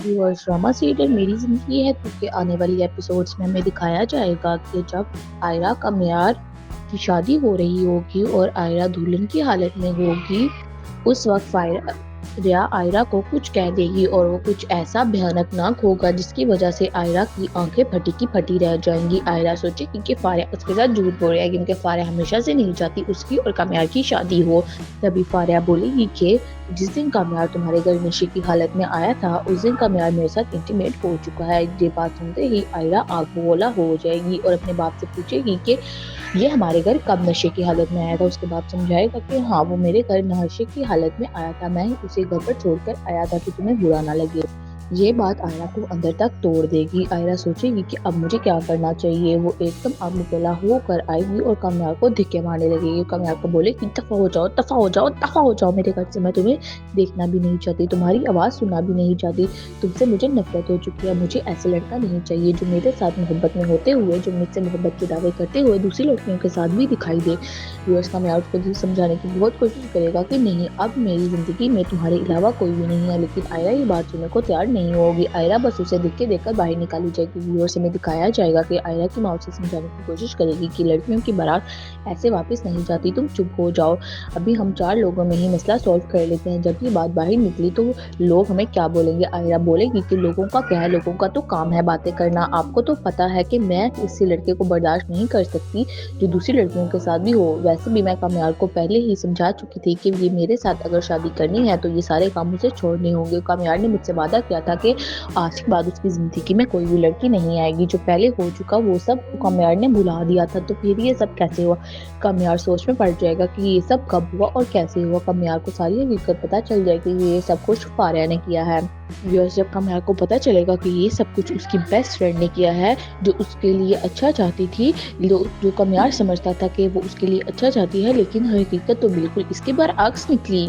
Viewers, drama serial मेरी ज़िंदगी है 2 के आने वाली एपिसोड्स में हमें दिखाया जाएगा कि जब आयरा कमियार की शादी हो रही होगी और आयरा दुल्हन की हालत में होगी, उस वक़्त रिया आयरा को कुछ कह देगी और वो कुछ ऐसा भयानक होगा जिसकी वजह से आयरा की आंखें फटी की फटी रह जाएंगी। आयरा सोचेगी कि फारिया उसके साथ झूठ बोल रहा है क्योंकि फारिया हमेशा से नहीं चाहती उसकी और कामयार की शादी हो। तभी फारिया बोलेगी कि जिस दिन कामयार तुम्हारे घर नशे की हालत में आया था उस दिन कामयार मेरे साथ इंटीमेट हो चुका है। ये बात सुनते ही आयरा आग बबूला हो जाएगी और अपने बाप से पूछेगी कि ये हमारे घर कब नशे की हालत में आया था। उसके बाद समझाएगा कि हाँ, वो मेरे घर नशे की हालत में आया था, मैं उसे घर पर छोड़कर आया था कि तुम्हें बुरा ना लगे। ये बात आयरा को अंदर तक तोड़ देगी। आयरा सोचेगी कि अब मुझे क्या करना चाहिए। वो एकदम आग बबूला होकर आएगी और कामयार को धिक्के मारने लगेगी। कामयार को बोलेगी दफा हो जाओ, दफा हो जाओ, दफा हो जाओ मेरे घर से, मैं तुम्हें देखना भी नहीं चाहती, तुम्हारी आवाज़ सुनना भी नहीं चाहती, तुमसे मुझे नफरत हो चुकी है। मुझे ऐसे लड़का नहीं चाहिए जो मेरे साथ मोहब्बत में होते हुए, जो मुझसे मोहब्बत के दावे करते हुए दूसरी लड़कियों के साथ भी दिखाई दे। व्यूअर्स, कामयार उसको समझाने की बहुत कोशिश करेगा कि नहीं, अब मेरी ज़िंदगी में तुम्हारे अलावा कोई भी नहीं है, लेकिन आयरा ये बात सुनने को तैयार नहीं होगी। आयरा बस उसे धक्के देकर बाहर निकाली जाएगी। व्यूअर्स, हमें दिखाया जाएगा कि आयरा की माँ उसे समझाने की कोशिश करेगी कि लड़कियों की बारात ऐसे वापस नहीं जाती, तुम चुप हो जाओ, अभी हम 4 लोगों में ही मसला सॉल्व कर लेते हैं। जब ये बात बाहर निकली तो लोग हमें क्या बोलेंगे। आयरा बोलेगी कि लोगों का क्या है, लोगों का तो काम है बातें करना, आपको तो पता है कि मैं इसी लड़के को बर्दाश्त नहीं कर सकती जो दूसरी लड़कियों के साथ भी हो। वैसे भी मैं कामयार को पहले ही समझा चुकी थी कि ये मेरे साथ अगर शादी करनी है तो ये सारे काम मुझे छोड़ने होंगे। कामयार ने मुझसे वादा किया था कि आज के बाद उसकी ज़िंदगी में कोई भी लड़की नहीं आएगी। जो पहले हो चुका वो सब कामयार ने भुला दिया था, तो फिर ये सब कैसे हुआ। कामयार सोच में पड़ जाएगा कि ये सब कब हुआ और कैसे हुआ। कामयार को सारी हकीकत पता चल जाएगी कि ये सब कुछ फारिया ने किया है। जब कामयार को पता चलेगा कि ये सब कुछ उसकी बेस्ट फ्रेंड ने किया है जो उसके लिए अच्छा चाहती थी, जो कामयार समझता था कि वो उसके लिए अच्छा चाहती है, लेकिन हकीकत तो बिल्कुल इसके बरअक्स निकली।